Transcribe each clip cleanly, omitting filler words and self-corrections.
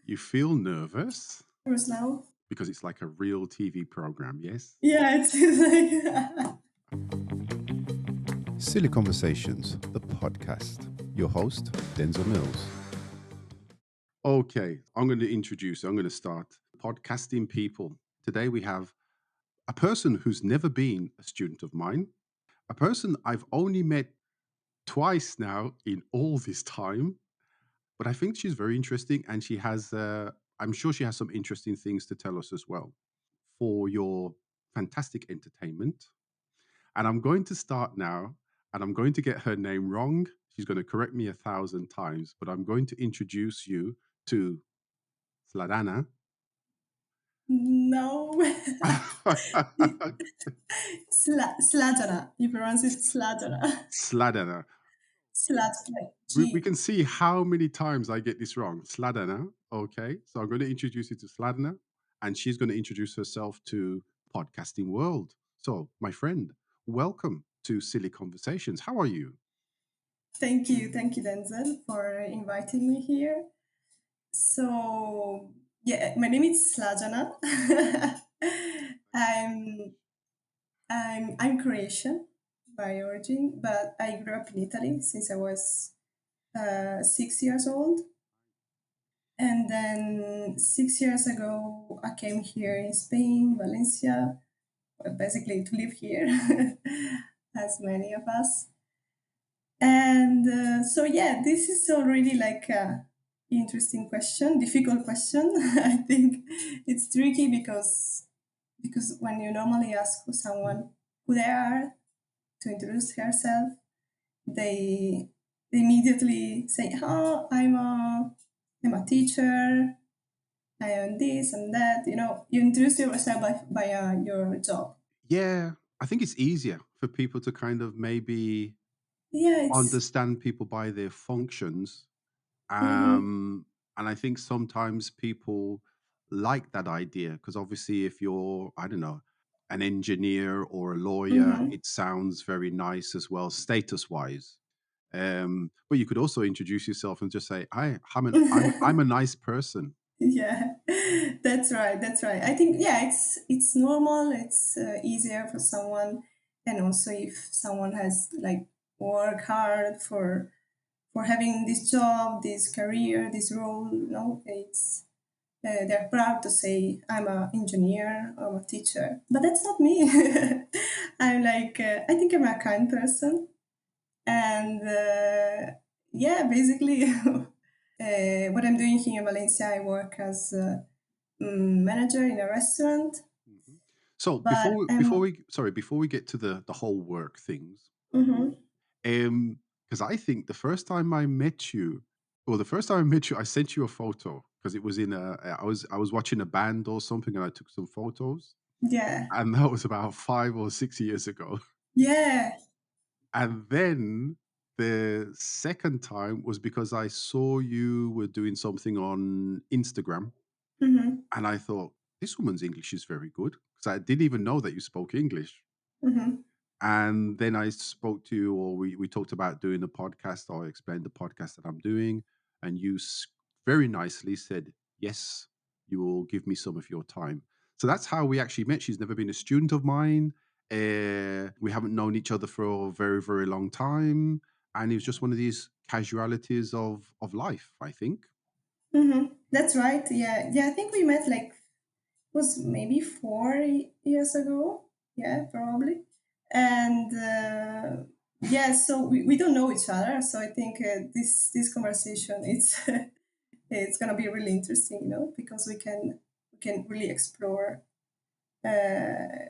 You feel nervous Yours now? because it's like a real TV program, yes? Yeah, it's like Silly Conversations, the podcast. Your host, Denzel Mills. Okay, I'm going to start podcasting people. Today we have a person who's never been a student of mine, a person I've only met twice now in all this time, but I think she's very interesting and I'm sure she has some interesting things to tell us as well for your fantastic entertainment. And I'm going to start now, and I'm going to get her name wrong. She's going to correct me 1,000 times, but I'm going to introduce you to Sladana. no. Sladana. You pronounce it Sladana. Sladana. Like We G. can see how many times I get this wrong. Sladana. Okay. So I'm going to introduce you to Sladana, and she's going to introduce herself to podcasting world. So, my friend, welcome to Silly Conversations. How are you? Thank you, Denzel, for inviting me here. So, yeah, my name is Sladana. I'm I'm Croatian by origin, but I grew up in Italy since I was 6 years old. And then 6 years ago, I came here in Spain, Valencia, basically to live here, as many of us. And so, yeah, this is already like a interesting question, difficult question. I think it's tricky because when you normally ask someone who they are to introduce herself, they immediately say, "Oh, I'm a teacher. I am this and that." You introduce yourself by your job. Yeah, I think it's easier for people to kind of maybe Yeah, it's. understand people by their functions. Mm-hmm, And I think sometimes people like that idea because obviously, if you're, I don't know, an engineer or a lawyer, mm-hmm. it sounds very nice as well, status wise. But you could also introduce yourself and just say, "Hi, I'm a nice person." Yeah, that's right. That's right. I think it's normal. It's easier for someone, and also if someone has like work hard for having this job, this career, this role. It's they're proud to say I'm an engineer, I'm a teacher, but that's not me. I'm like I think I'm a kind person, and yeah, basically. What I'm doing here in Valencia, I work as a manager in a restaurant, Mhm. So but I'm. before we get to the whole work things, Mhm. because I think the first time I met you, or the first time I met you, I sent you a photo because it was in I was watching a band or something, and I took some photos, Yeah, and that was about 5 or 6 years ago. yeah, And then the second time was because I saw you were doing something on Instagram, hmm, and I thought this woman's English is very good because I didn't even know that you spoke English. hmm, And then I spoke to you, or we talked about doing the podcast, or I explained the podcast that I'm doing. And you very nicely said, yes, you will give me some of your time. So that's how we actually met. She's never been a student of mine. We haven't known each other for a very, very long time. And it was just one of these casualities of life, I think. hmm. That's right. Yeah, yeah. I think we met like was maybe 4 years ago. Yeah, probably. And yeah, so we don't know each other. So I think this conversation it's gonna be really interesting, because we can really explore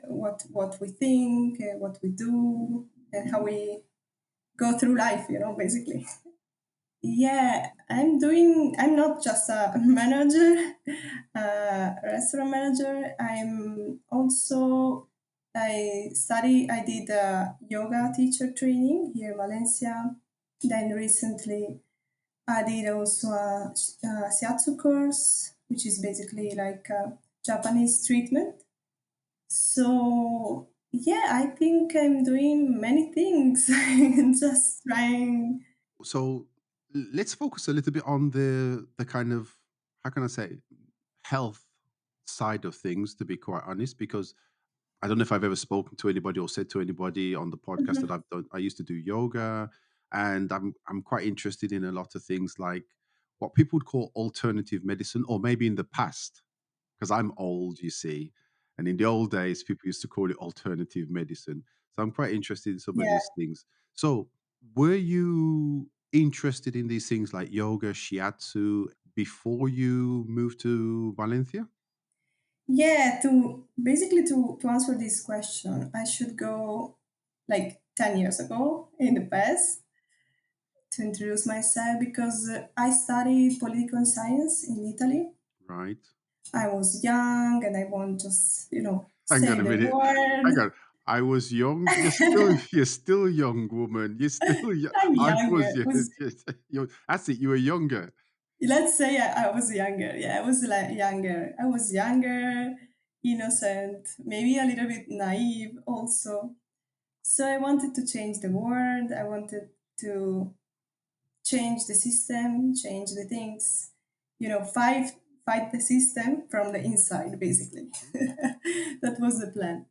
what we think, what we do, and how we go through life, basically. Yeah, I'm not just a manager, a restaurant manager. I did a yoga teacher training here in Valencia. Then recently I did also a shiatsu course, which is basically like a Japanese treatment. So yeah, I think I'm doing many things. Just trying. So let's focus a little bit on the kind of how can I say, health side of things, to be quite honest, because I don't know if I've ever spoken to anybody or said to anybody on the podcast that Mhm. I've done. I used to do yoga, and I'm quite interested in a lot of things like what people would call alternative medicine, or maybe in the past, because I'm old, you see, and in the old days, people used to call it alternative medicine. So I'm quite interested in some of Yeah. these things. So, were you interested in these things like yoga, shiatsu before you moved to Valencia? Yeah, to basically to answer this question, I should go like 10 years ago in the past to introduce myself because I studied political science in Italy. Right. I was young and I want just, Hang on say a the minute. Hang word. on. I was young. You're still young, woman. You're still young. I'm I younger. was young. Was That's it. You were younger. let's say I was younger. Yeah, I was like younger. I was younger, innocent, maybe a little bit naive also. So I wanted to change the world. I wanted to change the system, change the things, fight the system from the inside, basically. That was the plan.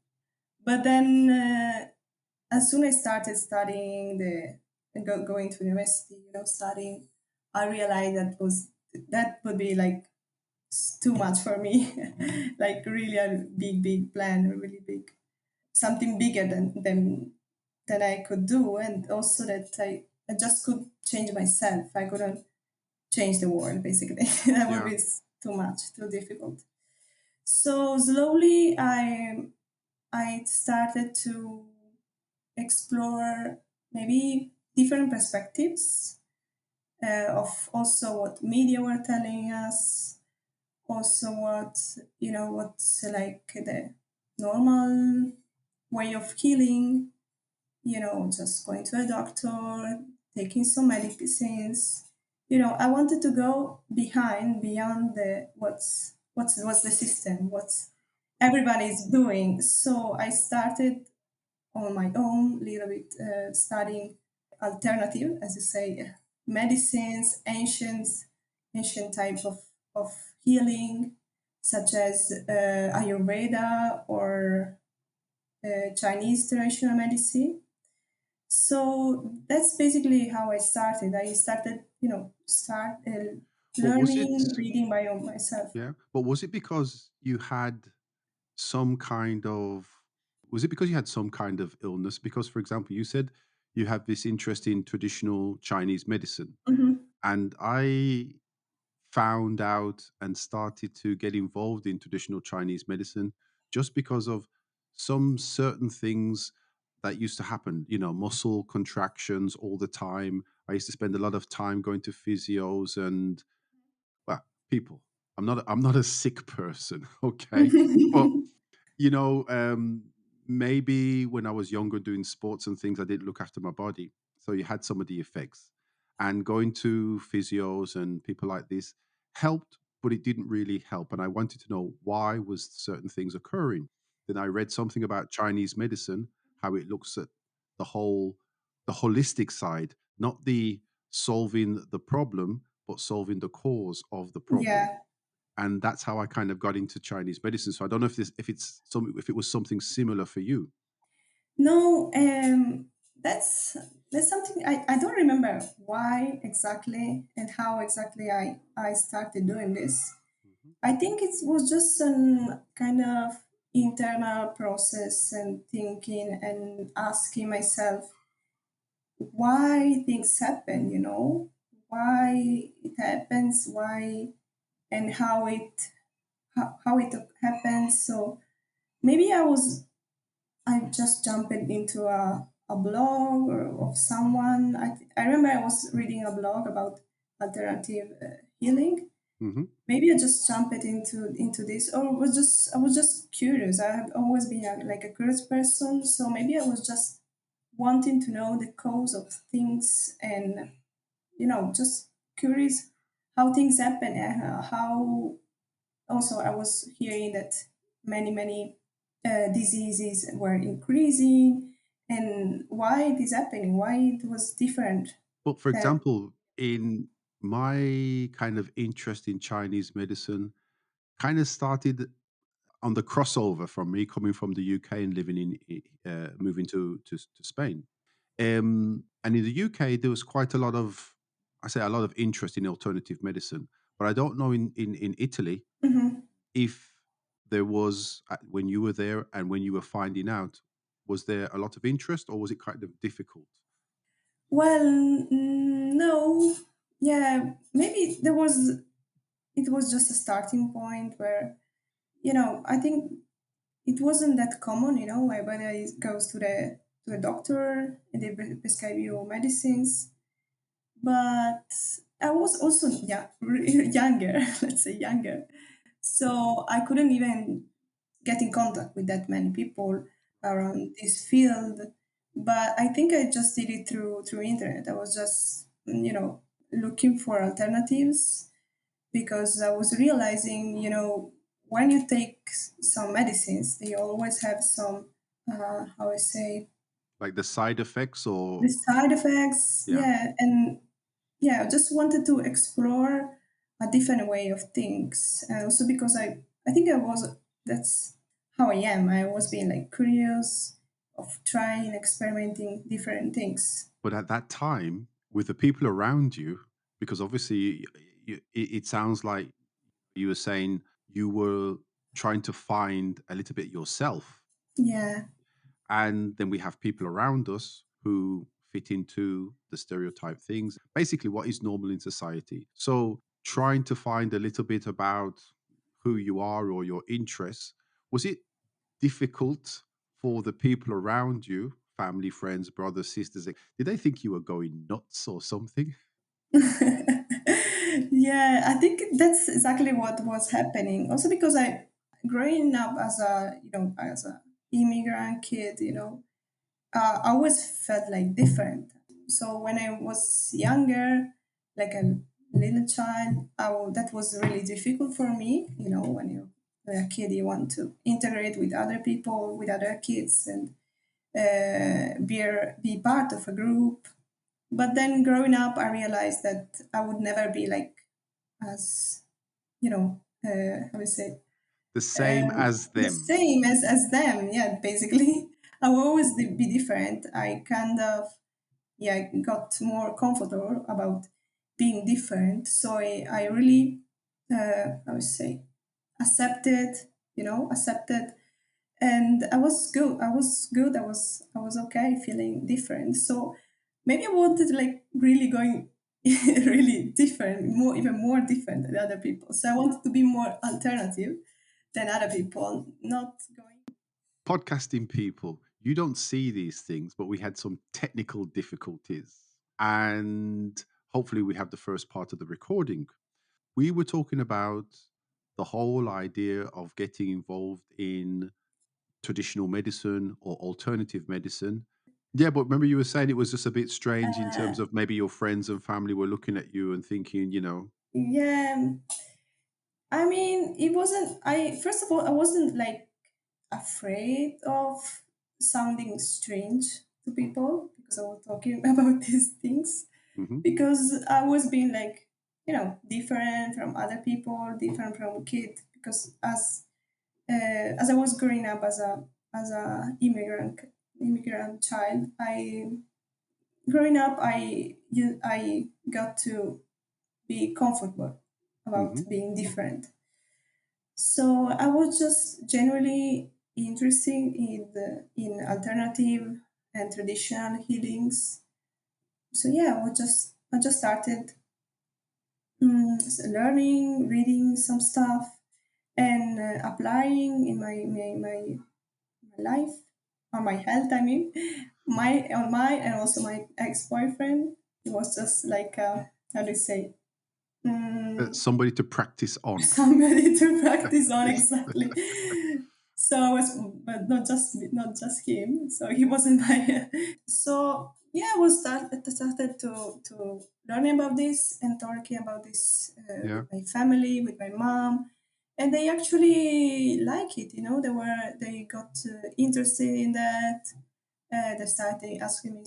But then, as soon as I started studying going to university, studying, I realized that would be like too much for me, like really a big, big plan, really big, something bigger than I could do, and also that I just could change myself. I couldn't change the world, basically. That would Yeah. be too much, too difficult. So slowly, I started to explore maybe different perspectives of also what media were telling us, also what's like the normal way of healing, just going to a doctor, taking some medicines. I wanted to go beyond the what's the system, what's everybody's doing. So I started on my own, little bit studying alternative, as you say, medicines, ancient type of healing, such as Ayurveda or Chinese traditional medicine. So that's basically how I started. I started, But was it? learning, reading by myself. Yeah. But was it because you had some kind of? Was it because you had some kind of illness? Because, for example, you said you have this interest in traditional Chinese medicine, Hmm. and I found out and started to get involved in traditional Chinese medicine just because of some certain things that used to happen, muscle contractions all the time. I used to spend a lot of time going to physios and, well, people. I'm not a sick person, okay? But you know, um, maybe when I was younger doing sports and things, I didn't look after my body. So you had some of the effects. And going to physios and people like this helped, but it didn't really help. And I wanted to know why was certain things occurring. Then I read something about Chinese medicine, how it looks at the the holistic side, not the solving the problem, but solving the cause of the problem, Yeah. and that's how I kind of got into Chinese medicine. So I don't know if it was something similar for you. No, that's something I don't remember why exactly and how exactly I started doing this. Mhm. I think it was just some kind of internal process and thinking and asking myself why things happen, why it happens, why and how it happens. So maybe I just jumped into a blog or of someone. I remember I was reading a blog about alternative healing. Hmm. Maybe I just jumped into this, or I was just curious. I have always been like a curious person, so maybe I was just wanting to know the cause of things and just curious how things happen and how also I was hearing that many diseases were increasing and why it is happening, why it was different But for than. example, in my kind of interest in Chinese medicine kind of started on the crossover from me coming from the UK and living moving to Spain. And in the UK, there was quite a lot of, I say, a lot of interest in alternative medicine. But I don't know in Italy Hmm. if there was, when you were there and when you were finding out, was there a lot of interest or was it kind of difficult? Well, no, yeah, maybe there was. It was just a starting point where I think it wasn't that common. Everybody goes to a doctor and they prescribe you medicines. But I was also younger, let's say younger, so I couldn't even get in contact with that many people around this field. But I think I just did it through internet. I was just looking for alternatives because I was realizing, when you take some medicines, they always have some, how I say, Like the side effects the or, side effects. yeah. Yeah, and yeah, I just wanted to explore a different way of things, and also because I think I was that's how I am. I was being like curious of trying, experimenting different things. But at that time, with the people around you, because obviously it sounds like you were saying you were trying to find a little bit yourself. Yeah, And then we have people around us who fit into the stereotype things, basically what is normal in society. So trying to find a little bit about who you are or your interests, was it difficult for the people around you, family, friends, brothers, sisters? Did they think you were going nuts or something? yeah. I think that's exactly what was happening. Also because I growing up as a immigrant kid, I always felt like different. So when I was younger, like a little child, that was really difficult for me. When you're a kid, you want to integrate with other people, with other kids, and be part of a group. But then growing up, I realized that I would never be like as how we say The same as the them. same as them. Yeah, basically, I will always be different. I kind of got more comfortable about being different. So I really I would say accepted, and I was good. I was good. I was okay feeling different. So maybe I wanted like really going really different, even more different than other people. So I wanted to be more alternative than other people, not going. Podcasting people, you don't see these things, but we had some technical difficulties. And hopefully, we have the first part of the recording. We were talking about the whole idea of getting involved in traditional medicine or alternative medicine. Yeah, but remember, you were saying it was just a bit strange in terms of maybe your friends and family were looking at you and thinking, Yeah, I mean, it wasn't. I first of all, I wasn't like afraid of sounding strange to people because I was talking about these things. mhm, Because I was being like, different from other people, different from kid. Because as I was growing up as a immigrant child, I got to be comfortable about mhm, being different. So I was just generally interested in alternative and traditional healings. So yeah, I just started learning, reading some stuff, and applying in my life, or my health. I mean, my and also my ex boyfriend. He was just like how do you say mm, somebody to practice on. somebody to practice on exactly. So I was, but not just him. So he wasn't my. So yeah, I was started to learning about this and talking about this Yeah. with my family, with my mom, and they actually like it. They got interested in that. They started asking me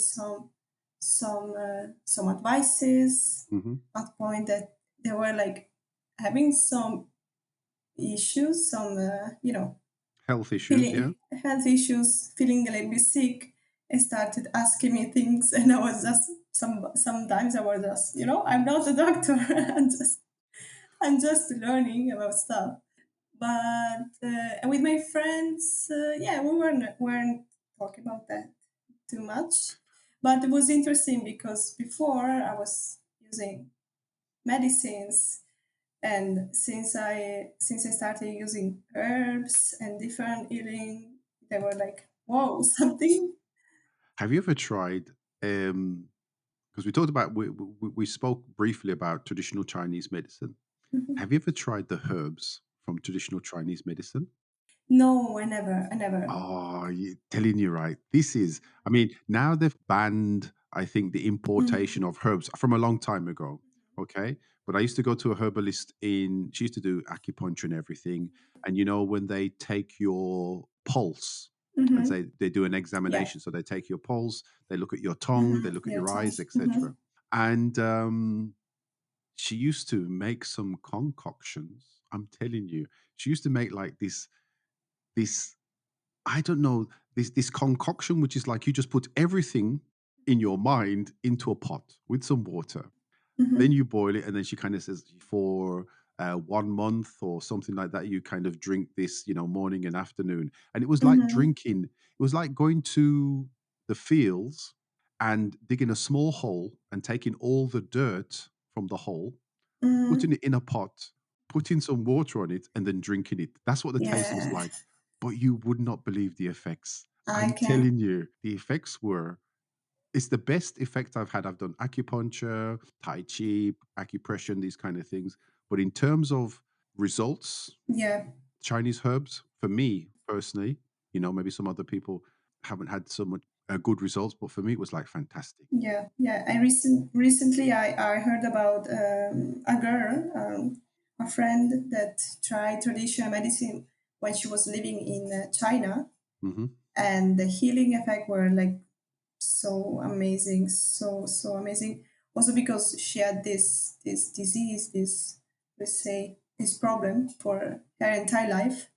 some advices Hmm. at point that they were like having some issues, some Health issues, yeah. feeling health issues, feeling a little bit sick. I started asking me things, and I was just sometimes I was just I'm not a doctor. I'm just learning about stuff. But with my friends, yeah, we weren't talking about that too much. But it was interesting because before I was using medicines, and since I started using herbs and different healing, they were like, "Whoa, something." Have you ever tried? Because we talked about we spoke briefly about traditional Chinese medicine. Have you ever tried the herbs from traditional Chinese medicine? No, I never. Oh, telling you right. This is, I mean, now they've banned, I think, the importation Mhm. of herbs from a long time ago. Okay. But I used to go to a herbalist she used to do acupuncture and everything. And when they take your pulse and Mhm. say they do an Yeah. examination, so they take your pulse, they look at your tongue, they Mhm. look at Your your eyes, tongue. etc. Mhm. And she used to make some concoctions. I'm telling you, she used to make like this I don't know, this concoction, which is like you just put everything in your mind into a pot with some water. Then Mhm. you boil it, and then she kind of says for 1 month or something like that, you kind of drink this, morning and afternoon. And it was like Mhm. drinking. It was like going to the fields and digging a small hole and taking all the dirt from the hole, putting Mhm. it in a pot, putting some water on it, and then drinking it. That's what the taste was Yeah. like. But you would not believe the effects. I I'm can. telling you, the effects were it's the best effect I've had. I've done acupuncture, Tai Chi, acupressure, these kind of things. But in terms of results, Yeah. Chinese herbs, for me personally, maybe some other people haven't had so much good results, but for me, it was like fantastic. Yeah, yeah. Recently I heard about a girl, a friend that tried traditional medicine when she was living in China, Hmm. and the healing effect were like so amazing, so amazing. Also because she had this disease, this, let's say, this problem for her entire life.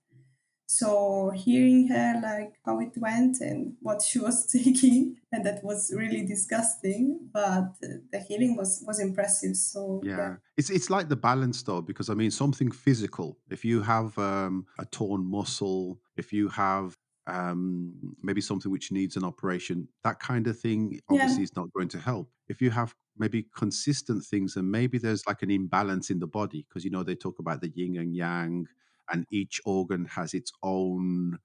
So hearing her like how it went and what she was taking, and that was really disgusting, but the healing was impressive. So yeah. Yeah, it's like the balance though, because I mean something physical. If you have a torn muscle, if you have maybe something which needs an operation, that kind of thing obviously Yeah. is not going to help. If you have maybe consistent things, and maybe there's like an imbalance in the body, because they talk about the yin and yang, and each organ has its own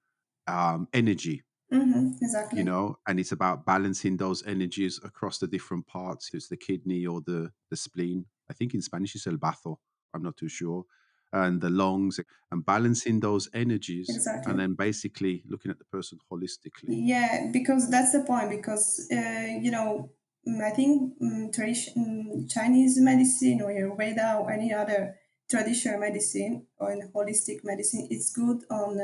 energy, Exactly. and it's about balancing those energies across the different parts. It's the kidney or the spleen. I think in Spanish it's el bazo. I'm not too sure. And the lungs, and balancing those energies, and Exactly. then basically looking at the person holistically. Yeah, because that's the point. Because I think Chinese medicine or Ayurveda or any other traditional medicine or in holistic medicine, it's good on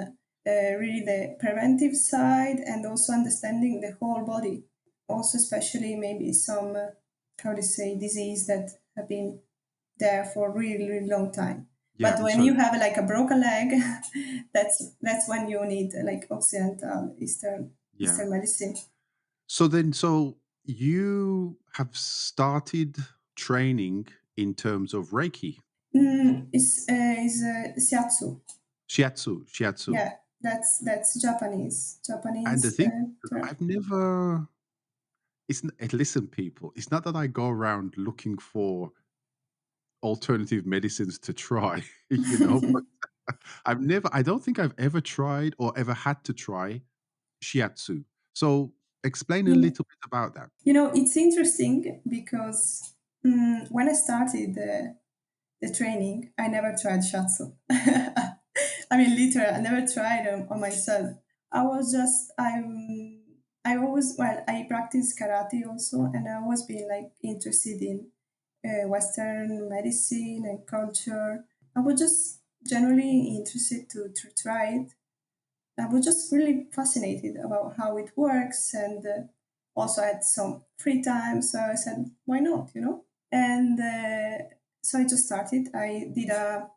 really the preventive side and also understanding the whole body. Also, especially maybe some how to say disease that have been there for a really, really long time. Yeah. But when So you have like a broken leg, that's when you need like Occidental yeah. Eastern medicine. So you have started training in terms of Reiki, Is shiatsu. shiatsu. Yeah, that's Japanese. And the Japanese thing, term. I've never. Listen, people. It's not that I go around looking for alternative medicines to try, but I don't think I've ever tried or ever had to try shiatsu. So explain a You, little bit about that. it's interesting because when I started the training, I never tried shiatsu. I mean, literally, I never tried on myself. I was just I always well I practice karate also, and I always been like interested in Western medicine and culture. I was just generally interested to try it. I was just really fascinated about how it works and also had some free time, so I said, why not, And so I just started. I did a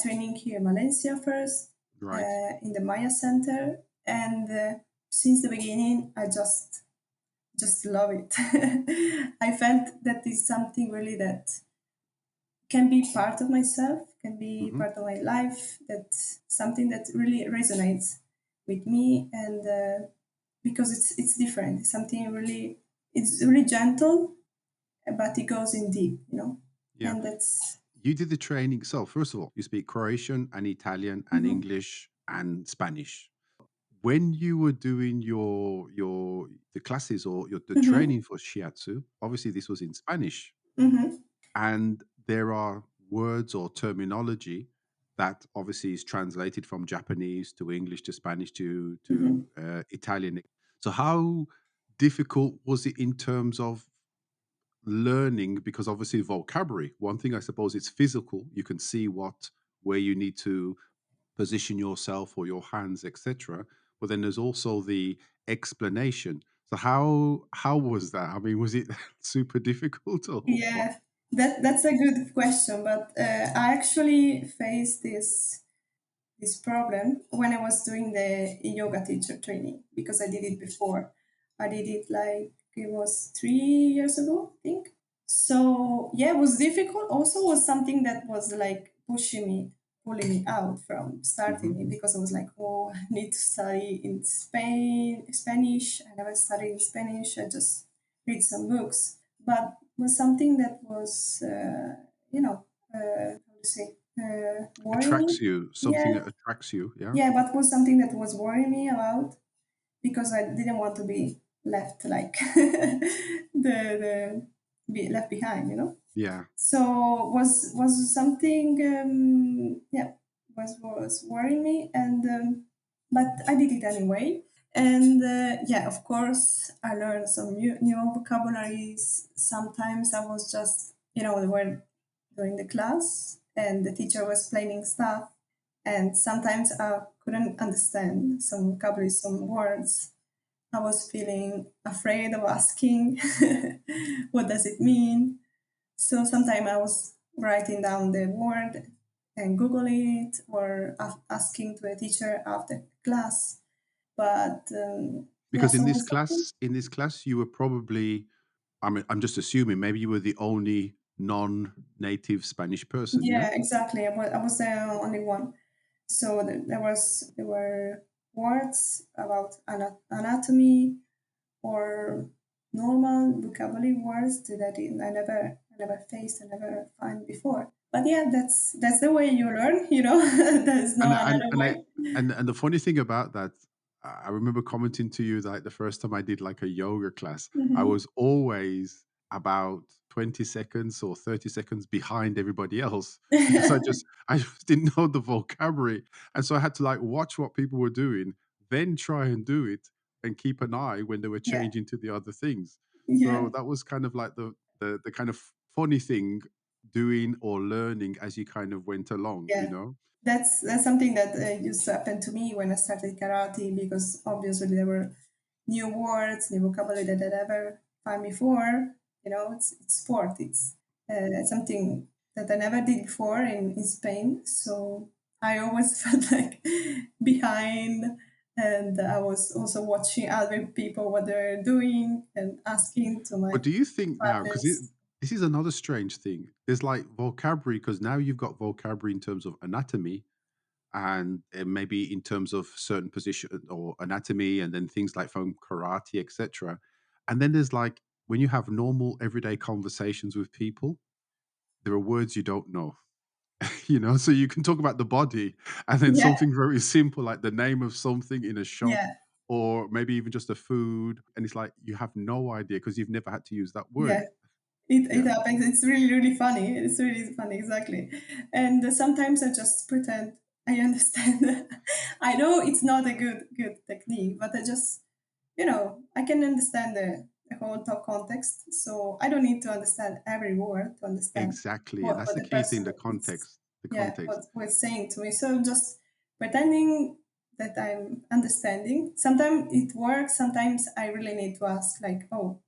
training here in Valencia first, Right. in the Maya Center, and since the beginning, I just love it. I felt that is something really that can be part of myself, can be Hmm. part of my life. That's something that really resonates with me, and because it's different. It's something really, it's really gentle, but it goes in deep, Yeah. and that's. You did the training. So, first of all, you speak Croatian and Italian and Mhm, English and Spanish. When you were doing your the classes or the mhm, training for shiatsu, obviously this was in Spanish, mhm, and there are words or terminology that obviously is translated from Japanese to English to Spanish to mhm. Italian. So how difficult was it in terms of learning? Because obviously vocabulary, one thing I suppose it's physical, you can see what where you need to position yourself or your hands, etc. But then there's also the explanation. So how was that? I mean, was it super difficult or what? Yeah, that's a good question, but I actually faced this problem when I was doing the yoga teacher training because I did it before. I did it like it was 3 years ago, I think. So yeah, it was difficult. Also, was something that was like pushing me, pulling me out from Hmm. starting it because I was like, oh, I need to study in Spanish. I never studied in Spanish. I just read some books, but was something that was, how to say, worrying me. Attracts you, something Yeah, that attracts you, yeah. yeah, but was something that was worrying me about because I didn't want to be left like the be left behind, Yeah. So was something, yeah, was worrying me, and but I did it anyway. And yeah, of course, I learned some new vocabularies. Sometimes I was just, they were doing the class and the teacher was explaining stuff, and sometimes I couldn't understand some vocabulary, some words. I was feeling afraid of asking, what does it mean? So sometimes I was writing down the word and Google it or asking to a teacher after class. But yeah, Because so it was something. in this class, you were probably, I mean, I'm just assuming maybe you were the only non-native Spanish person, yeah? Yeah, exactly. I was the only one. So there were words about anatomy or normal vocabulary words that I never faced, I never find before. But yeah, that's the way you learn. There's no And another I way. and the funny thing about that, I remember commenting to you that the first time I did like a yoga class, I Hmm. was always about 20 seconds or 30 seconds behind everybody else because I just didn't know the vocabulary. And so I had to like watch what people were doing, then try and do it and keep an eye when they were Yeah, changing to the other things. yeah, So that was kind of like the kind of funny thing doing or learning as you kind of went along, you yeah. know? That's something that used to happen to me when I started karate because obviously there were new words, new vocabulary that I'd never found before. It's sport. It's something that I never did before in Spain. So I always felt like behind, and I was also watching other people what they're doing and asking to my But do you think now, because partners. this is another strange thing. There's like vocabulary, because now you've got vocabulary in terms of anatomy and maybe in terms of certain position or anatomy, and then things like from karate, etc. And then there's like when you have normal everyday conversations with people, there are words you don't know. So you can talk about the body and then Yeah, something very simple like the name of something in a shop yeah, or maybe even just a food, and it's like you have no idea because you've never had to use that yeah. word. It Yeah. happens. It's really, really funny. It's really funny, exactly. And sometimes I just pretend I understand. I know it's not a good technique, but I just, I can understand the whole talk context. So I don't need to understand every word to understand Exactly, and what that's the the key thing, person the is, context, the yeah, context. what was saying to me. So I'm just pretending that I'm understanding. Sometimes it works. Sometimes I really need to ask, like, "Oh,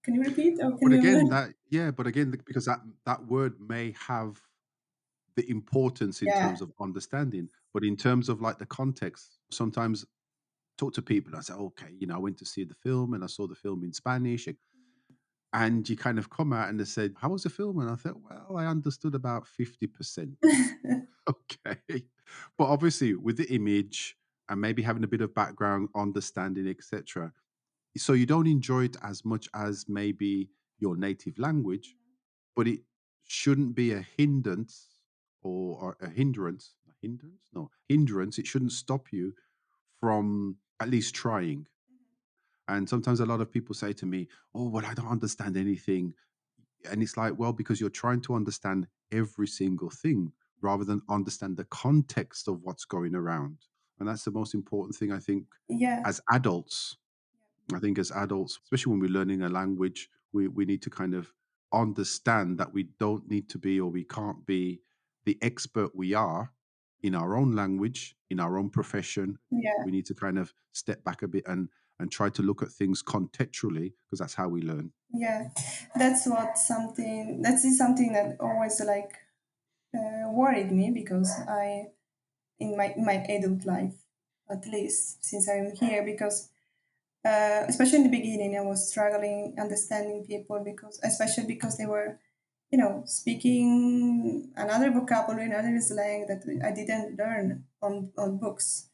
can you repeat? Or can But you?" again, but again, because that word may have the importance in Yeah. terms of understanding, but in terms of like the context, sometimes talk to people. I say, okay, I went to see the film and I saw the film in Spanish, and you kind of come out and they said, "How was the film?" And I thought, well, I understood about 50%. Okay, but obviously with the image and maybe having a bit of background understanding, etc. So you don't enjoy it as much as maybe your native language, but it shouldn't be a hindrance or a hindrance. A hindrance? No, hindrance. It shouldn't stop you from at least trying. And sometimes a lot of people say to me, "Oh, well, I don't understand anything." And it's like, well, because you're trying to understand every single thing rather than understand the context of what's going around. And that's the most important thing, I think, Yeah. as adults. I think as adults, especially when we're learning a language, we need to kind of understand that we don't need to be or we can't be the expert we are in our own language, in our own profession. Yeah. We need to kind of step back a bit and try to look at things contextually because that's how we learn. Yeah. That is something that always like worried me because in my adult life, at least since I'm here, because especially in the beginning, I was struggling understanding people because, especially because they were, speaking another vocabulary, another slang that I didn't learn on books.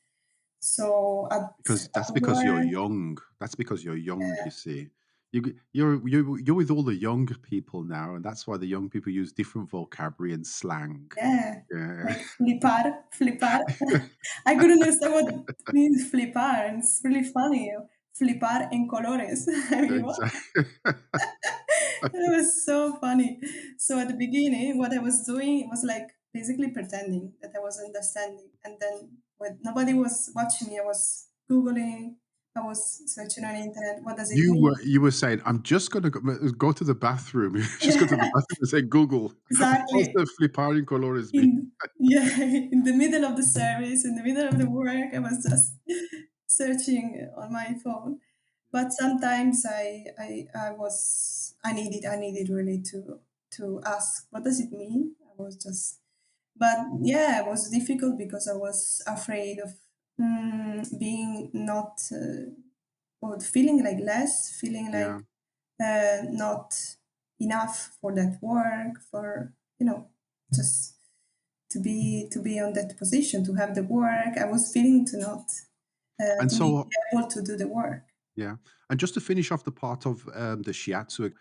So Because at that's because you're work, young. That's because you're young, you see. You're with all the younger people now, and that's why the young people use different vocabulary and slang. yeah, Yeah. like flipar. I couldn't understand what it means flipar, and it's really funny. Flipar en colores. I mean, what? Exactly. It was so funny. So at the beginning, what I was doing was like basically pretending that I was understanding. And then when nobody was watching me, I was Googling, I was searching on the internet, what does it mean? You were saying, "I'm just gonna go to the bathroom." You just go to the Yeah, bathroom and say, "Google, what's exactly. the flipping colores mean?" In yeah, in the middle of the service, in the middle of the work, I was just searching on my phone. But sometimes I needed really to ask what does it mean. I was just But yeah, it was difficult because I was afraid of being not or feeling like less, feeling Yeah. like not enough for that work, for just to be on that position, to have the work. I was feeling to not And to be so able to do the work. yeah. And just to finish off the part of, the shiatsu,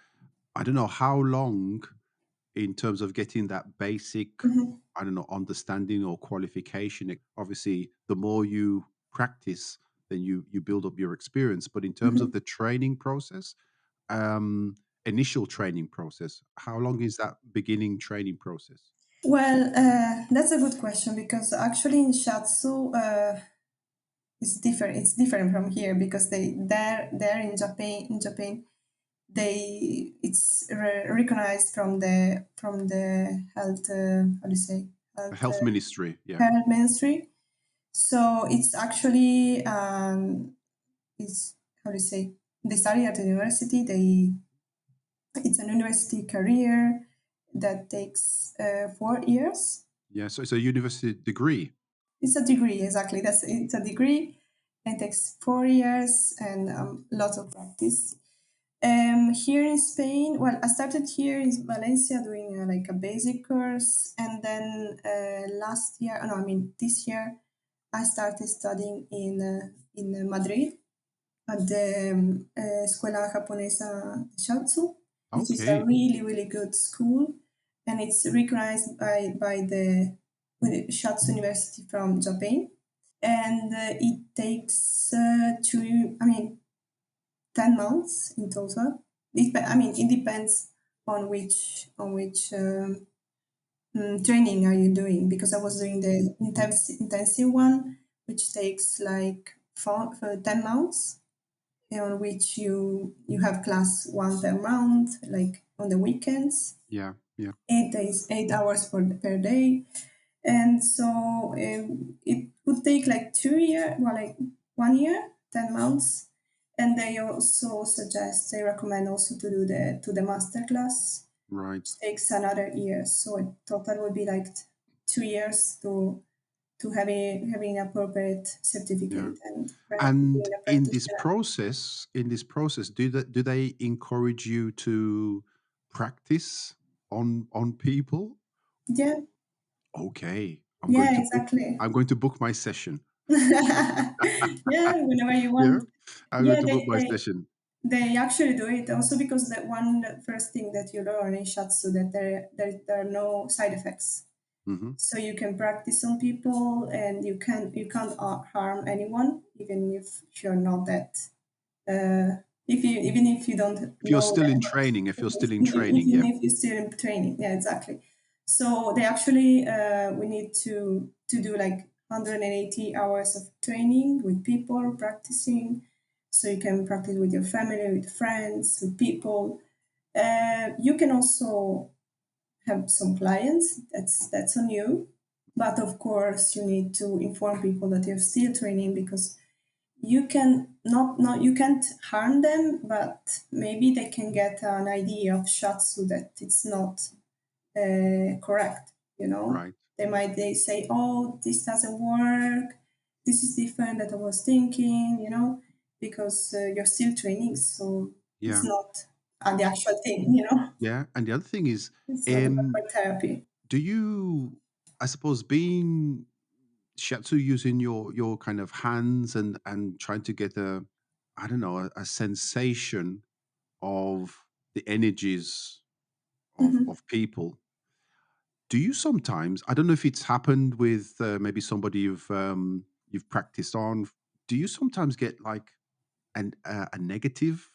I don't know how long in terms of getting that basic, Mhm. I don't know, understanding or qualification. Obviously, the more you practice, then you build up your experience. But in terms of Mhm. the training process, um, initial training process, how long is that beginning training process? Well, that's a good question because actually in Shatsu, it's different. It's different from here because there in Japan it's recognized from the health, how do you say, health Health ministry, yeah. health ministry. So it's actually it's how do you say, they study at the university. It's an university career that takes 4 years. Yeah, so it's a university degree. It's a degree, exactly. It's a degree. It takes 4 years and lots of practice. Here in Spain, well, I started here in Valencia doing like a basic course, and then last year, no, I mean this year, I started studying in Madrid at the Escuela Japonesa de Shiatsu, which is a Okay. really really good school, and it's recognized by the Shiatsu University from Japan, and it takes 10 months in total. It depends on which training are you doing, because I was doing the intensive one, which takes like 10 months, on which you have class one per month, like on the weekends, Yeah, yeah. 8 days, 8 hours per day. And so it would take like 2 years, well, like 1 year, 10 months, and they also suggest, they recommend also to do the master class, Right. which takes another year. So in total would be like 2 years to having appropriate Yeah. certificate and And being a in this practitioner. process, do they encourage you to practice on people? Yeah, Okay, yeah, exactly. I'm going to book my session. Yeah, whenever you Yeah, want. I'm going Yeah, to book my session. they actually do it also because the first thing that you learn in shiatsu that there are no side effects. Hmm. So you can practice on people and you can't harm anyone even if you're not that if you even if you don't If you're know still that in much, training, if you're still in training, even yeah. if you're still in training. Yeah, exactly. So they actually we need to do like 180 hours of training with people practicing, so you can practice with your family, with friends, with people. You can also have some clients. That's on you, but of course you need to inform people that you're still training because you can not you can't harm them, but maybe they can get an idea of shiatsu that it's not correct. You know, Right. they say, "Oh, this doesn't work. This is different that I was thinking." You know, because you're still training, so it's Yeah, not the actual thing. You know, yeah. And the other thing is, it's not a um, proper therapy. do you, I suppose, being shiatsu, using your kind of hands and trying to get a, I don't know, a sensation of the energies Hmm. of people. Do you sometimes, I don't know if it's happened with maybe somebody you've practiced on, do you sometimes get like a negative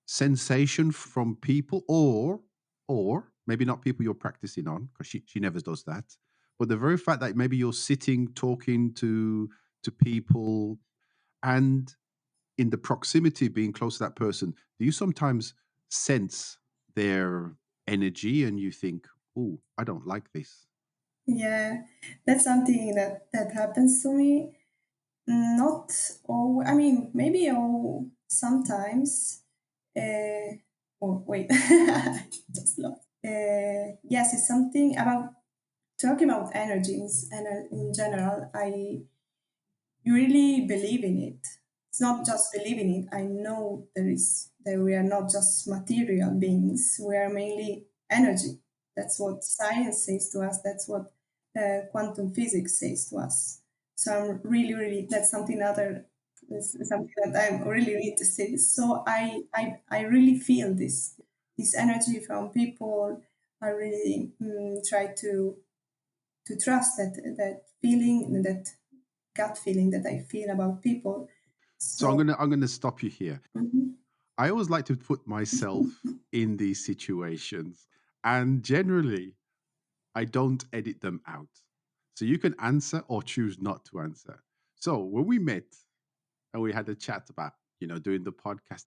sensation from people, or maybe not people you're practicing on, because she never does that, but the very fact that maybe you're sitting talking to people, and in the proximity, being close to that person, do you sometimes sense their energy and you think, oh, I don't like this? Yeah, that's something that happens to me. Not all. I mean, maybe all sometimes. Oh wait, just lost. Yes, it's something about talking about energies and in general. I really believe in it. It's not just believing it. I know that we are not just material beings. We are mainly energy. That's what science says to us. That's what quantum physics says to us. So I'm really, really. That's something other. Is something that I'm really interested in. So I really feel this energy from people. I really try to trust that feeling, that gut feeling that I feel about people. So So, I'm gonna stop you here. mhm, I always like to put myself in these situations, and generally I don't edit them out. So you can answer or choose not to answer. So when we met and we had a chat about, doing the podcast,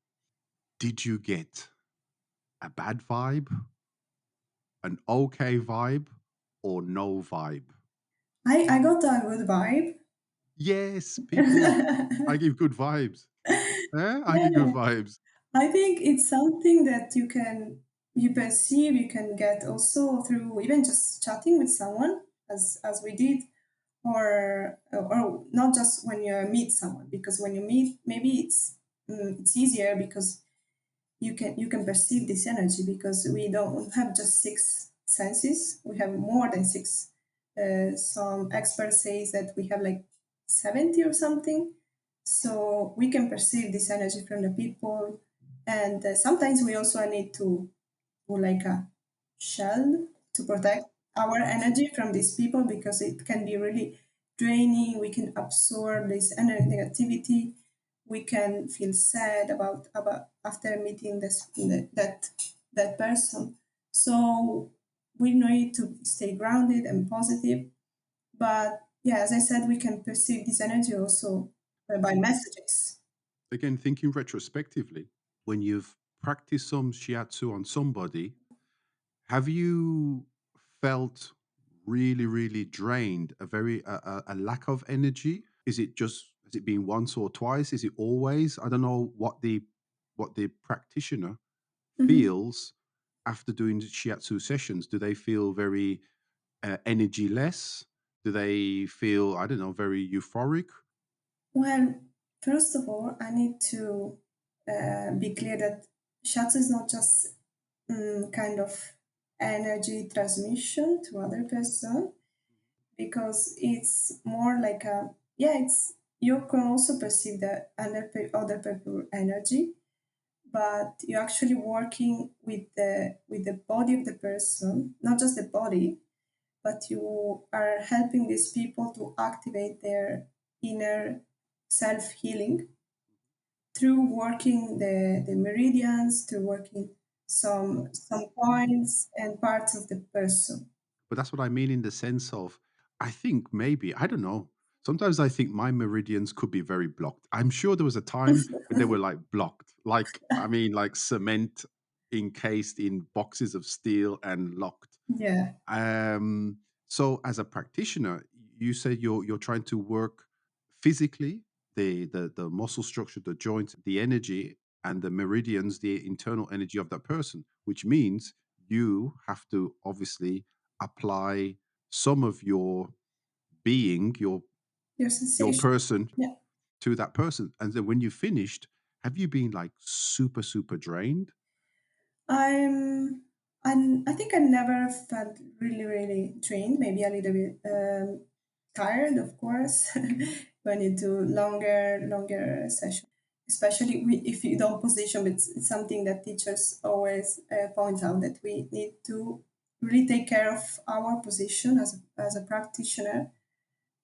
did you get a bad vibe, an okay vibe, or no vibe? I got a good vibe. Yes, people, I give good vibes. Eh? I give good Yeah, vibes. I think it's something that you perceive, you can get also through even just chatting with someone, as we did, or not just when you meet someone, because when you meet, maybe it's easier because you can perceive this energy because we don't have just six senses, we have more than six. Some experts say that we have like 70 or something, so we can perceive this energy from the people. And sometimes we also need to do like a shell to protect our energy from these people because it can be really draining. We can absorb this negativity. We can feel sad about after meeting that person. So we need to stay grounded and positive. But yeah, as I said, we can perceive this energy also by messages. Again, thinking retrospectively, when you've practiced some shiatsu on somebody, have you felt really, really drained, a lack of energy? Is it just, has it been once or twice? Is it always? I don't know what the practitioner Mhm. feels after doing the shiatsu sessions. Do they feel very energy less? Do they feel, I don't know, very euphoric? Well, first of all, I need to be clear that shiatsu is not just kind of energy transmission to other person, because it's more like a, yeah, it's, you can also perceive the other people energy, but you're actually working with the body of the person, not just the body, but you are helping these people to activate their inner self healing through working the meridians, through working some points and parts of the person. But that's what I mean in the sense of, I think maybe, I don't know. Sometimes I think my meridians could be very blocked. I'm sure there was a time when they were like blocked, like, I mean, like cement encased in boxes of steel and locked. Yeah. Um, so as a practitioner, you said you're trying to work physically, the muscle structure, the joints, the energy, and the meridians, the internal energy of that person, which means you have to obviously apply some of your being, Your your sensation. person, Yeah. to that person. And then when you finished, have you been like super, super drained? I'm, I think I never felt really, really drained, maybe a little bit tired, of course, when you do longer sessions. Especially if you don't position, it's something that teachers always point out, that we need to really take care of our position as a practitioner,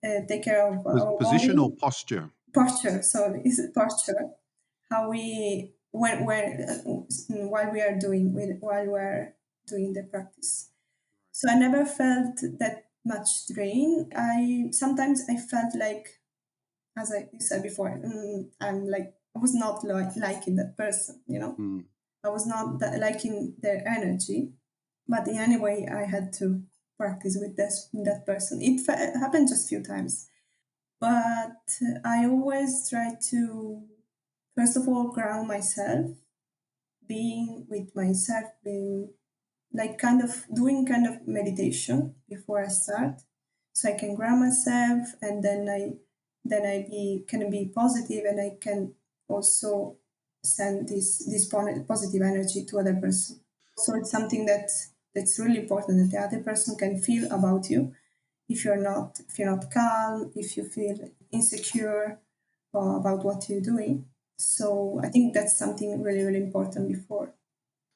take care of our Position or body, posture? posture. Sorry, is it posture? How we when while we are doing while we're doing the practice. So I never felt that much drain. I sometimes I felt like, as I said before, I'm like, I was not liking that person. You know, Mm. I was not liking their energy. But anyway, I had to practice with that person. It happened just a few times, but I always try to first of all ground myself, being with myself, being like kind of doing kind of meditation before I start, so I can ground myself, and then I be can be positive, and I can also send this positive energy to other person. So it's something that's really important, that the other person can feel about you. If you're not calm, if you feel insecure about what you're doing. So I think that's something really, really important before.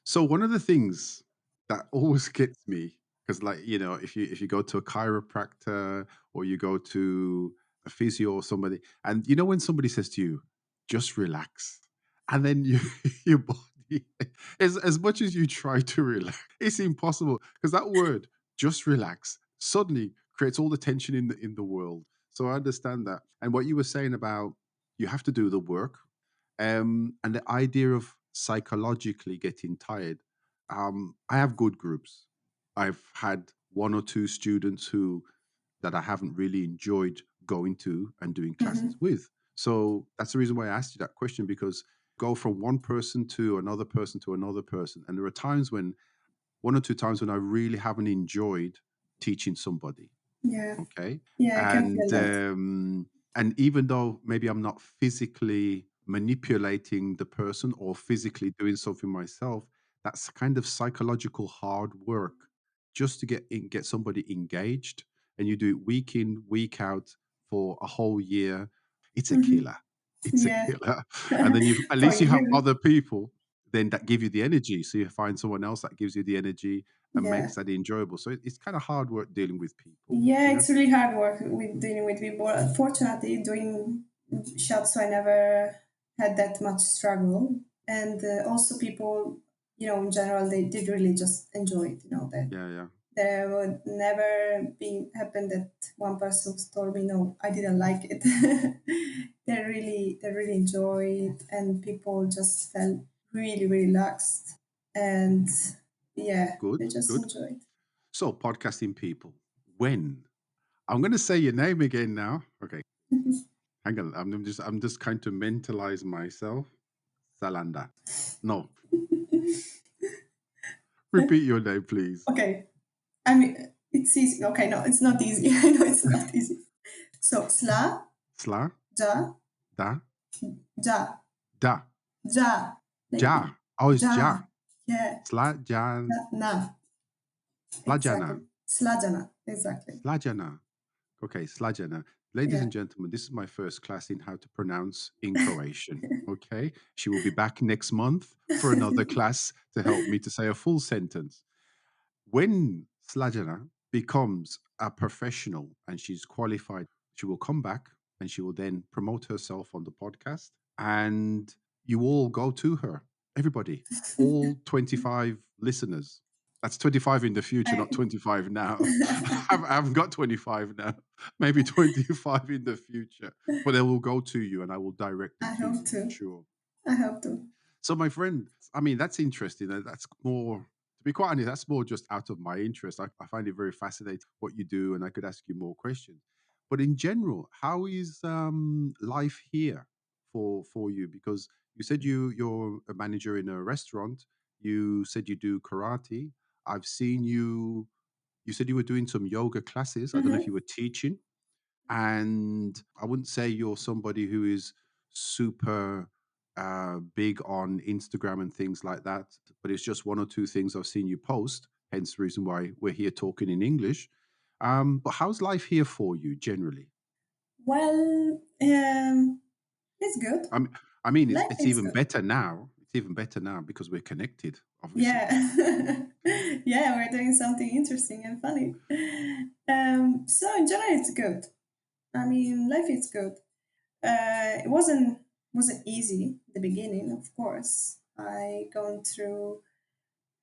So one of the things that always gets me, because like, you know, if you go to a chiropractor or you go to a physio or somebody, and you know when somebody says to you, just relax, and then you your body, as much as you try to relax, it's impossible, because that word, just relax, suddenly creates all the tension in the world. So I understand that. And what you were saying about, you have to do the work, and the idea of psychologically getting tired. I have good groups. I've had one or two students who, that I haven't really enjoyed going to and doing classes Hmm. with. So that's the reason why I asked you that question, because go from one person to another person to another person, and there are times when, one or two times when I really haven't enjoyed teaching somebody. Yeah, Okay. yeah, I can feel And that. and even though maybe I'm not physically manipulating the person or physically doing something myself, that's kind of psychological hard work just to get somebody engaged, and you do it week in, week out for a whole year. It's a Hmm. killer. It's a Yeah, killer. And then you, at for least you have you. other people then that give you the energy. So you find someone else that gives you the energy and Yeah, makes that enjoyable. So it's kind of hard work dealing with people. yeah, Yeah. it's really hard work with dealing with people. Unfortunately, doing shots, I never had that much struggle, and also people, in general, they did really just enjoy it. That Yeah, yeah. there would never be happen that one person told me, no, I didn't like it. They really enjoyed, and people just felt really relaxed, and yeah, Good, they just good. enjoyed. So, podcasting people. When? I'm going to say your name again now. Okay, hang on. I'm just kind to mentalize myself. Salanda. No, repeat your name, please. Okay. I mean, it's easy. Okay, no, it's not easy. I know it's not easy. So, Sla, ja, da, ja, da, ja, ja. like Oh, it's ja. ja. Yeah, Sla, jan, na. slajana, Exactly. Sladana. Exactly. slajana. Okay, Sladana. Ladies Yeah. and gentlemen, this is my first class in how to pronounce in Croatian. Okay, she will be back next month for another class to help me to say a full sentence. When Sladana becomes a professional and she's qualified, she will come back and she will then promote herself on the podcast. And you all go to her, everybody, all 25 listeners. That's 25 in the future, I, not 25 now. I haven't got 25 now, maybe 25 in the future. But they will go to you and I will direct I them to hope you for to. sure. I hope to. So, my friend, I mean, that's interesting. That's more, to be quite honest, that's more just out of my interest. I find it very fascinating what you do, and I could ask you more questions. But in general, how is life here for you? Because you said you're a manager in a restaurant. You said you do karate. I've seen you. You said you were doing some yoga classes. I don't know if Mhm. you were teaching, and I wouldn't say you're somebody who is super big on Instagram and things like that, but it's just one or two things I've seen you post, hence the reason why we're here talking in English. But how's life here for you generally? Well, it's good. I mean, I mean, Life it's is even good. better now. It's even better now because we're connected, obviously. Yeah. Yeah, we're doing something interesting and funny. So in general, it's good. I mean, life is good. It wasn't easy at the beginning, of course. I gone through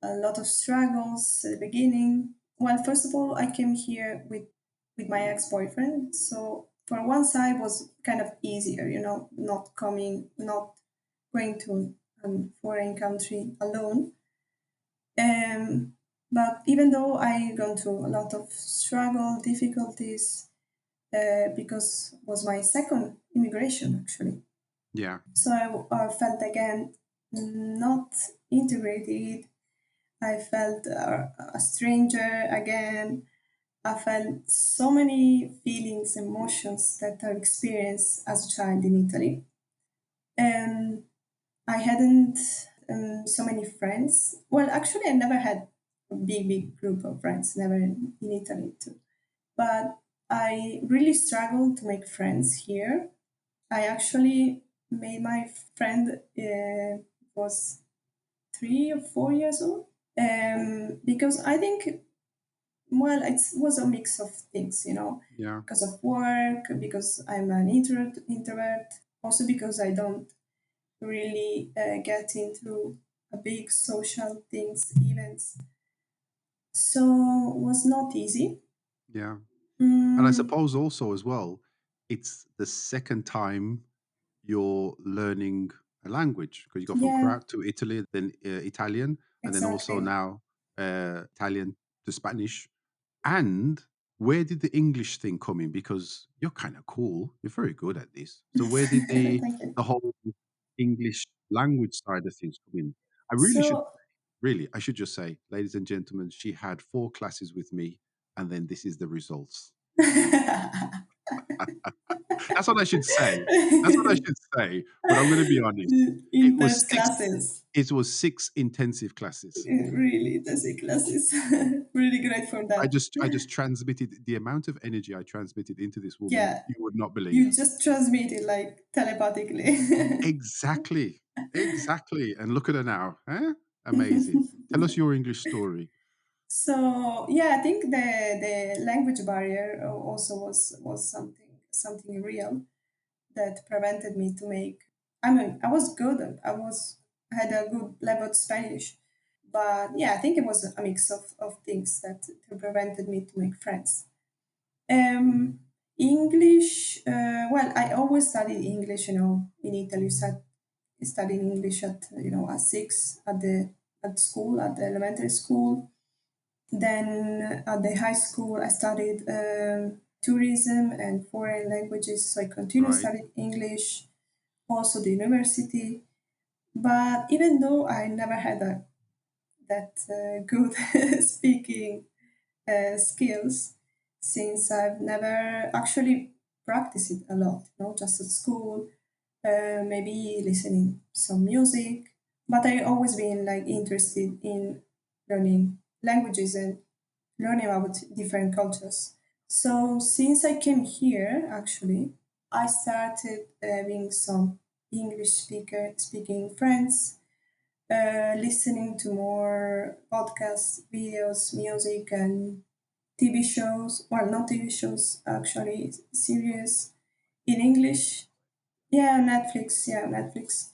a lot of struggles at the beginning. Well, first of all, I came here with my ex-boyfriend, so for one side was kind of easier, not going to a foreign country alone. But even though I gone through a lot of struggle, difficulties, because it was my second immigration actually. Yeah, So I felt again not integrated. I felt a stranger again. I felt so many feelings, emotions that I experienced as a child in Italy. And I hadn't so many friends. Well, actually, I never had a big group of friends, never in Italy too. But I really struggled to make friends here. I actually made my friend was 3 or 4 years old. Because I think, well, it was a mix of things, yeah, because of work, because I'm an introvert, also because I don't really get into a big social things, events. So it was not easy. yeah. And I Mm, suppose also as well, it's the second time you're learning a language because you go from yeah, Croat to Italy, then Italian, and then also exactly. now Italian to Spanish. And where did the English thing come in? Because you're kind of cool, you're very good at this. So where did Thank you. the whole English language side of things come in? I really should So, really I should just say, ladies and gentlemen, she had 4 classes with me, and then this is the results. That's what I should say. That's what I should say. But I'm going to be honest. It was intense six. classes. It was 6 intensive classes. Really, intensive classes. Really great for that. I just transmitted the amount of energy I transmitted into this woman. Yeah, You would not believe. you just transmit it like telepathically. Exactly. Exactly. And look at her now. Huh? Amazing. Tell us your English story. So yeah, I think the language barrier also was something real that prevented me to make. I mean, I was good. I had a good level of Spanish, but yeah, I think it was a mix of things that prevented me to make friends. Um, English. Well, I always studied English. In Italy, studying English at at 6 at the at school at the elementary school. Then at the high school, I studied tourism and foreign languages, so I continued Right. studying English, also the university. But even though I never had that good speaking skills, since I've never actually practiced it a lot, just at school, maybe listening some music. But I always been like interested in learning languages and learning about different cultures. So since I came here, actually, I started having some English speaking friends, listening to more podcasts, videos, music, and TV shows. Well, not TV shows, actually, series in English. Yeah, Netflix. Yeah, Netflix.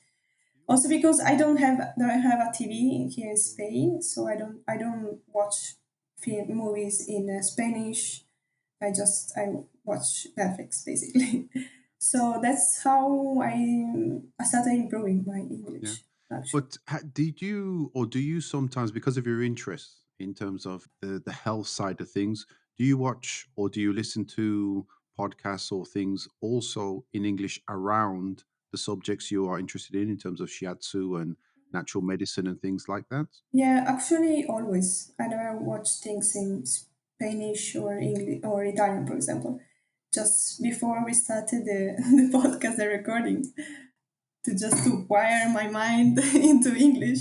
Also because I don't have a TV here in Spain, so I don't watch movies in Spanish. I watch Netflix basically. So that's how I started improving my Yeah. English actually. But did you, or do you sometimes, because of your interests in terms of the health side of things, do you watch or do you listen to podcasts or things also in English around the subjects you are interested in terms of shiatsu and natural medicine and things like that? Yeah, actually, always. I never watch things in Spanish or English or Italian, for example. Just before we started the podcast, the recording, to just to wire my mind into English,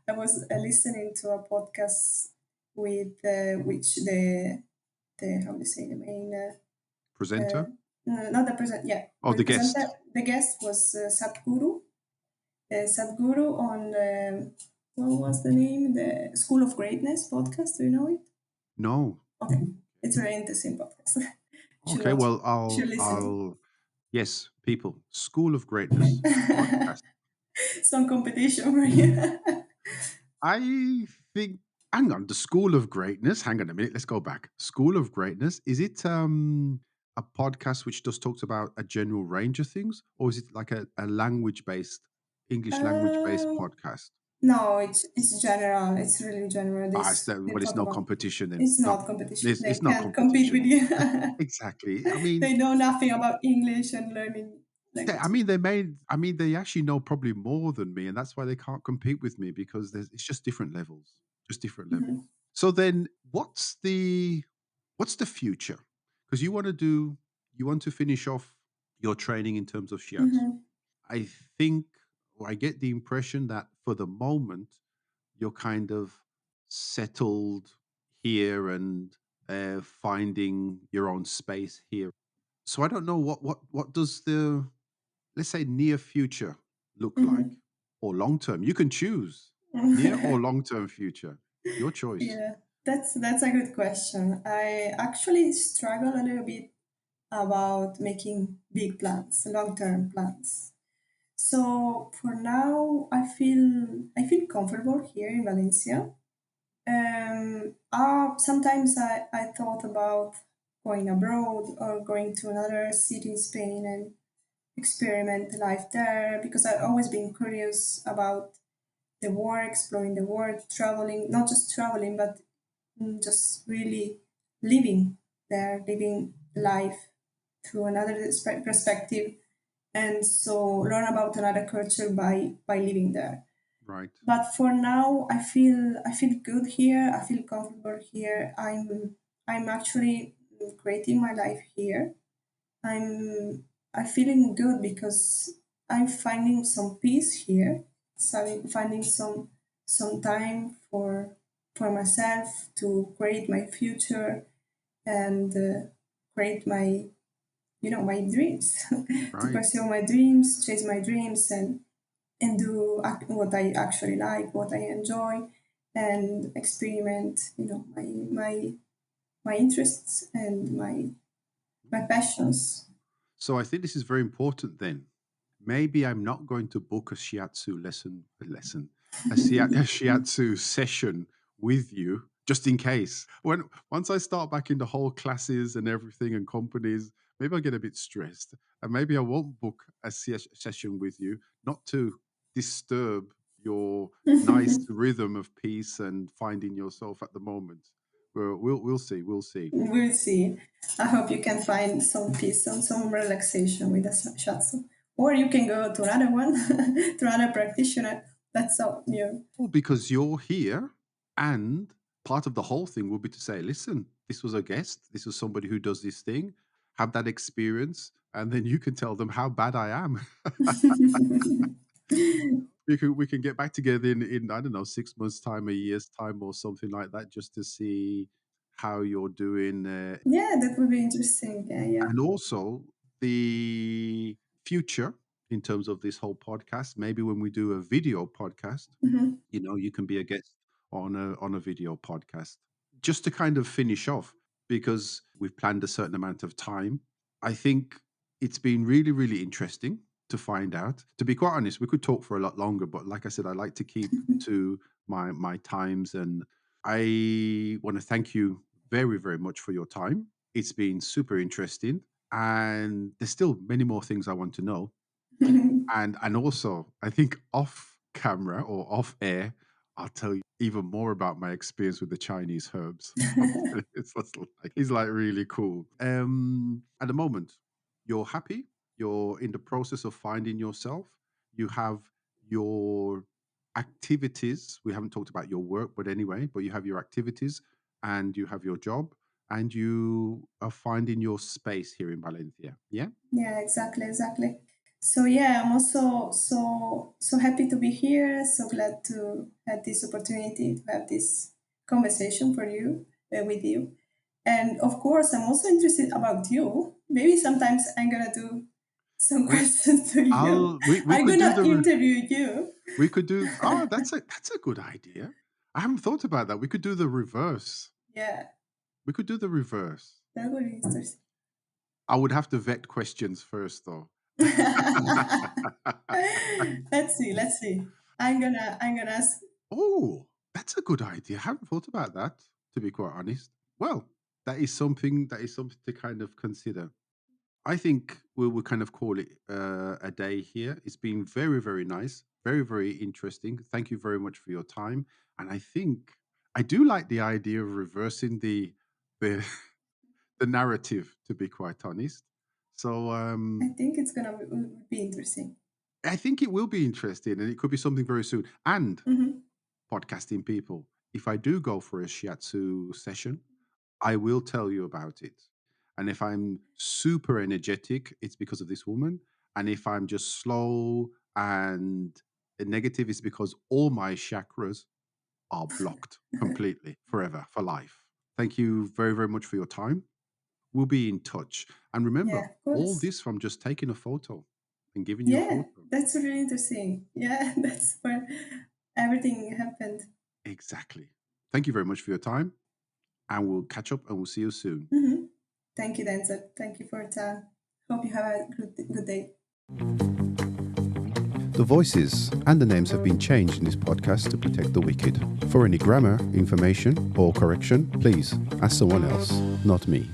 I was listening to a podcast with which the how do you say the main Presenter? no, not the present yeah Oh, the the presenter, guest? the guest was Sadhguru on what was the name, the School of Greatness podcast. Do you know it? No. Okay, it's a very interesting podcast. You should Okay, watch it. well, You should listen yes, people, School of Greatness it. podcast. Some competition for you. I think, hang on, the School of Greatness. Hang on a minute. Let's go back. School of Greatness. Is it a podcast which just talks about a general range of things, or is it like a language based, English language based Uh, podcast? no, it's general. It's really general. Ah, it's They well, it's talk no about. competition then. It's No, not competition. They it's not can't compete with competition. you. Exactly. I mean, They know nothing about English and learning languages. I mean, they actually know probably more than me, and that's why they can't compete with me because it's just different levels, just different levels. Mhm, So then, what's the future? Because you want to finish off your training in terms of shiatsu. mhm, I think, or I get the impression that for the moment you're kind of settled here and finding your own space here. So I don't know what does the, let's say, near future look like, mhm. or long term. You can choose near or long term future. Your choice. Yeah, that's a good question. I actually struggle a little bit about making big plans, long-term plans. So for now, I feel comfortable here in Valencia. Sometimes I thought about going abroad or going to another city in Spain and experiment life there because I've always been curious about the world, exploring the world, traveling, not just traveling, but just really living there, living life through another perspective, and so learn about another culture by living there. Right. But for now, I feel good here. I feel comfortable here. I'm actually creating my life here. I'm feeling good because I'm finding some peace here. So finding some time for myself to create my future and create my dreams, to Right. pursue my dreams, chase my dreams, and do what I actually like, what I enjoy, and experiment, my interests and my passions. So I think this is very important then. Maybe I'm not going to book a shiatsu a shiatsu session with you just in case. When once I start back in the whole classes and everything and companies, maybe I get a bit stressed and maybe I won't book a session with you, not to disturb your nice rhythm of peace and finding yourself at the moment. We'll see. We'll see. We'll see. I hope you can find some peace and some relaxation with the shiatsu. Or you can go to another one, to another practitioner. That's all new. Well, because you're here, and part of the whole thing will be to say, listen, this was a guest. This was somebody who does this thing. Have that experience, and then you can tell them how bad I am. We can get back together in I don't know 6 months' time, a year's time, or something like that, just to see how you're doing. Yeah, that would be interesting. Yeah. And also the future in terms of this whole podcast. Maybe when we do a video podcast, Mhm. you can be a guest on a video podcast. Just to kind of finish off, because we've planned a certain amount of time. I think it's been really, really interesting to find out. To be quite honest, we could talk for a lot longer, but like I said, I like to keep to my times, and I want to thank you very, very much for your time. It's been super interesting, and there's still many more things I want to know. And also, I think off camera or off air, I'll tell you even more about my experience with the Chinese herbs. It's like really cool. At the moment, you're happy. You're in the process of finding yourself. You have your activities. We haven't talked about your work, but anyway, but you have your activities and you have your job and you are finding your space here in Valencia. Yeah. Yeah, exactly. So yeah, I'm also so happy to be here. So glad to have this opportunity to have this conversation for you with you. And of course, I'm also interested about you. Maybe sometimes I'm gonna do some We, questions to you. we I'm could do gonna interview you. we could do that's a good idea. I haven't thought about that. We could do the reverse. Yeah, We could do the reverse. that would be interesting. I would have to vet questions first, though. Let's see. I'm gonna ask. Oh, that's a good idea. I haven't thought about that, to be quite honest. Well, that is something to kind of consider. I think we'll kind of call it a day here. It's been very, very nice, very, very interesting. Thank you very much for your time. And I think I do like the idea of reversing the the narrative, to be quite honest. So I think it's gonna be interesting. I think it will be interesting, and it could be something very soon. And Mhm. podcasting people, if I do go for a shiatsu session, I will tell you about it. And if I'm super energetic, it's because of this woman. And if I'm just slow and negative, it's because all my chakras are blocked completely, forever, for life. Thank you very, very much for your time. We'll be in touch. And remember, Yeah, of all course. this from just taking a photo and giving you a Yeah, photo. that's really interesting. Yeah, that's where everything happened. Exactly. Thank you very much for your time. And we'll catch up and we'll see you soon. Mhm. Thank you, Denzel. Thank you for your time. Hope you have a good day. The voices and the names have been changed in this podcast to protect the wicked. For any grammar, information, or correction, please ask someone else, not me.